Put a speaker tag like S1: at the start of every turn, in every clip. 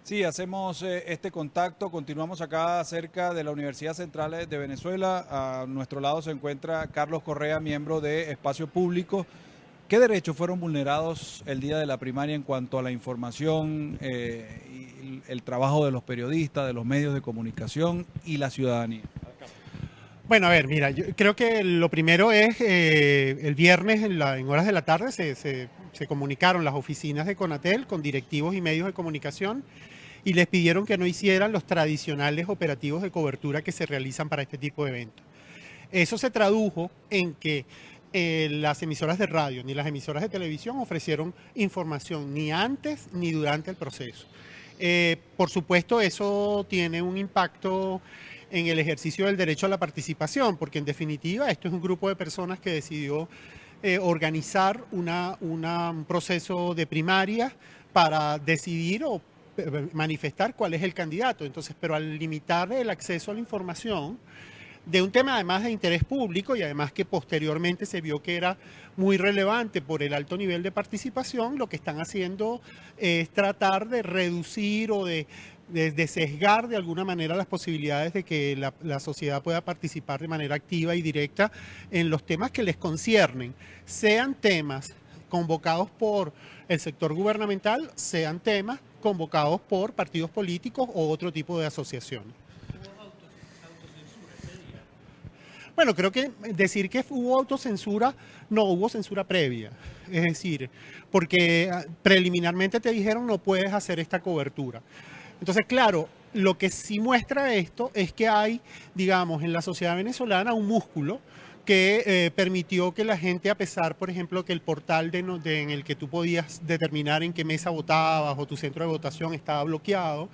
S1: Sí, hacemos este contacto, continuamos acá cerca de la Universidad Central de Venezuela. A nuestro lado se encuentra Carlos Correa, miembro de Espacio Público. ¿Qué derechos fueron vulnerados el día de la primaria en cuanto a la información y el trabajo de los periodistas, de los medios de comunicación y la ciudadanía?
S2: Bueno, a ver, mira, yo creo que lo primero es, el viernes en horas de la tarde se comunicaron las oficinas de Conatel con directivos y medios de comunicación y les pidieron que no hicieran los tradicionales operativos de cobertura que se realizan para este tipo de eventos. Eso se tradujo en que las emisoras de radio ni las emisoras de televisión ofrecieron información ni antes ni durante el proceso. Por supuesto, eso tiene un impacto en el ejercicio del derecho a la participación, porque en definitiva esto es un grupo de personas que decidió organizar un proceso de primaria para decidir o manifestar cuál es el candidato. Entonces, pero al limitar el acceso a la información, de un tema además de interés público y además que posteriormente se vio que era muy relevante por el alto nivel de participación, lo que están haciendo es tratar de reducir o de sesgar de alguna manera las posibilidades de que la sociedad pueda participar de manera activa y directa en los temas que les conciernen, sean temas convocados por el sector gubernamental, sean temas convocados por partidos políticos o otro tipo de asociaciones. Bueno, creo que decir que hubo autocensura, no hubo censura previa. Es decir, porque preliminarmente te dijeron no puedes hacer esta cobertura. Entonces, claro, lo que sí muestra esto es que hay, digamos, en la sociedad venezolana un músculo que permitió que la gente, a pesar, por ejemplo, que el portal en el que tú podías determinar en qué mesa votabas o tu centro de votación estaba bloqueado,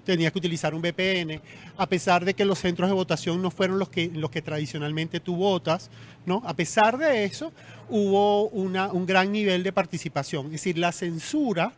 S2: tenías que utilizar un VPN, a pesar de que los centros de votación no fueron los que tradicionalmente tú votas, ¿no? A pesar de eso, hubo un gran nivel de participación. Es decir, la censura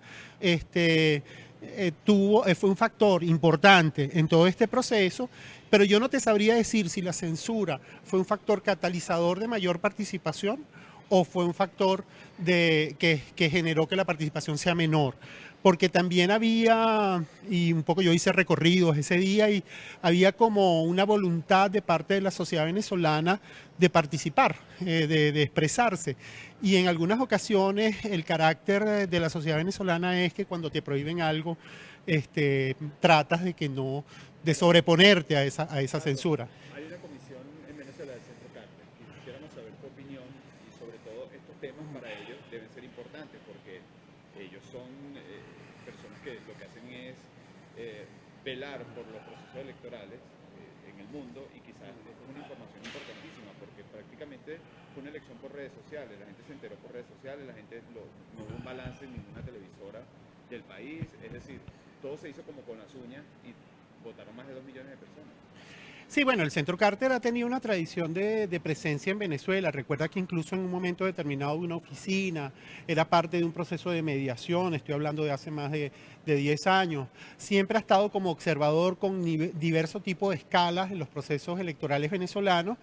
S2: fue un factor importante en todo este proceso, pero yo no te sabría decir si la censura fue un factor catalizador de mayor participación o fue un factor que generó que la participación sea menor. Porque también había, y un poco yo hice recorridos ese día, y había como una voluntad de parte de la sociedad venezolana de participar, de expresarse. Y en algunas ocasiones el carácter de la sociedad venezolana es que cuando te prohíben algo, tratas de que no, de sobreponerte a esa censura.
S3: Hay una comisión en Venezuela del Centro Carter y quisiéramos saber tu opinión y sobre todo estos temas para ellos deben ser importantes porque ellos son personas que lo que hacen es velar por los procesos electorales en el mundo y quizás esto es una información importantísima porque prácticamente fue una elección por redes sociales, la gente se enteró por redes sociales, no hubo un balance en ninguna televisora del país, es decir, todo se hizo como con las uñas y votaron más de 2 millones de personas.
S2: Sí, bueno, el Centro Carter ha tenido una tradición de presencia en Venezuela. Recuerda que incluso en un momento determinado de una oficina, era parte de un proceso de mediación, estoy hablando de hace más de 10 años. Siempre ha estado como observador con diversos tipos de escalas en los procesos electorales venezolanos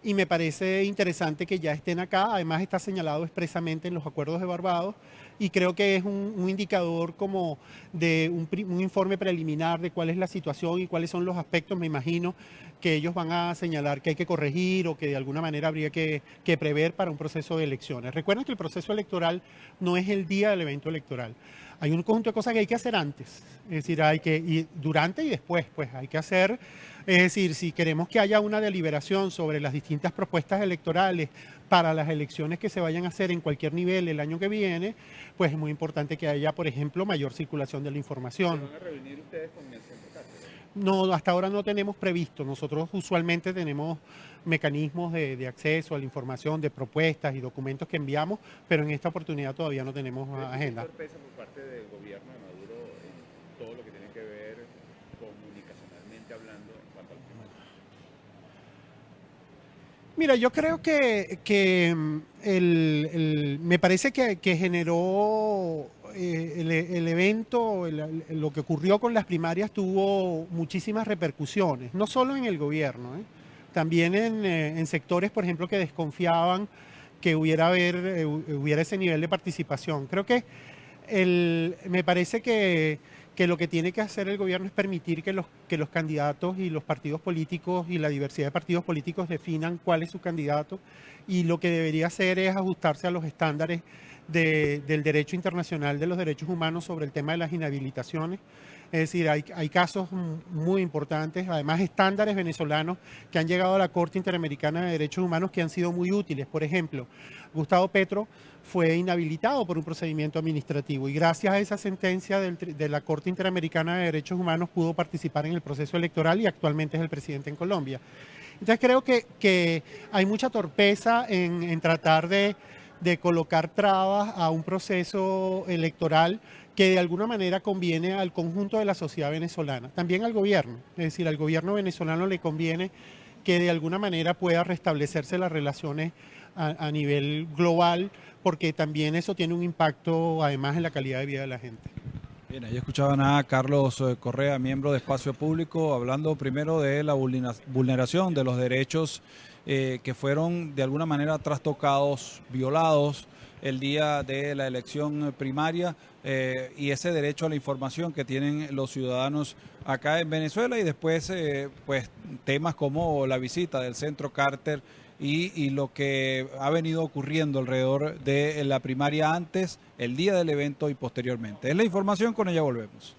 S2: y me parece interesante que ya estén acá. Además está señalado expresamente en los acuerdos de Barbados y creo que es un indicador como de un informe preliminar de cuál es la situación y cuáles son los aspectos, me imagino, que ellos van a señalar que hay que corregir o que de alguna manera habría que prever para un proceso de elecciones. Recuerden que el proceso electoral no es el día del evento electoral. Hay un conjunto de cosas que hay que hacer antes, es decir, y durante y después, pues hay que hacer, es decir, si queremos que haya una deliberación sobre las distintas propuestas electorales para las elecciones que se vayan a hacer en cualquier nivel el año que viene, pues es muy importante que haya, por ejemplo, mayor circulación de la
S3: ¿Se
S2: información.
S3: van a reunir ustedes con el Centro Carter?
S2: No, hasta ahora no tenemos previsto. Nosotros usualmente tenemos mecanismos de acceso a la información, de propuestas y documentos que enviamos, pero en esta oportunidad todavía no tenemos
S3: ¿Ves que hay
S2: agenda.
S3: torpeza por parte del gobierno de Maduro en todo lo que tiene que ver comunicacionalmente hablando en cuanto al tema?
S2: Mira, yo creo que me parece que generó el evento, lo que ocurrió con las primarias tuvo muchísimas repercusiones, no solo en el gobierno, también en sectores, por ejemplo, que desconfiaban que hubiera ese nivel de participación. Creo que me parece que que lo que tiene que hacer el gobierno es permitir que los candidatos y los partidos políticos y la diversidad de partidos políticos definan cuál es su candidato, y lo que debería hacer es ajustarse a los estándares del derecho internacional de los derechos humanos sobre el tema de las inhabilitaciones. Es decir, hay casos muy importantes, además estándares venezolanos que han llegado a la Corte Interamericana de Derechos Humanos que han sido muy útiles. Por ejemplo, Gustavo Petro fue inhabilitado por un procedimiento administrativo y gracias a esa sentencia de la Corte Interamericana de Derechos Humanos pudo participar en el proceso electoral y actualmente es el presidente en Colombia. Entonces creo que hay mucha torpeza en tratar de colocar trabas a un proceso electoral que de alguna manera conviene al conjunto de la sociedad venezolana, también al gobierno. Es decir, al gobierno venezolano le conviene que de alguna manera pueda restablecerse las relaciones a nivel global, porque también eso tiene un impacto además en la calidad de vida de la gente.
S1: Bien, ahí escuchaban a Carlos Correa, miembro de Espacio Público, hablando primero de la vulneración de los derechos que fueron de alguna manera trastocados, violados el día de la elección primaria, y ese derecho a la información que tienen los ciudadanos acá en Venezuela, y después pues temas como la visita del Centro Carter y lo que ha venido ocurriendo alrededor de la primaria antes, el día del evento y posteriormente. Es la información, con ella volvemos.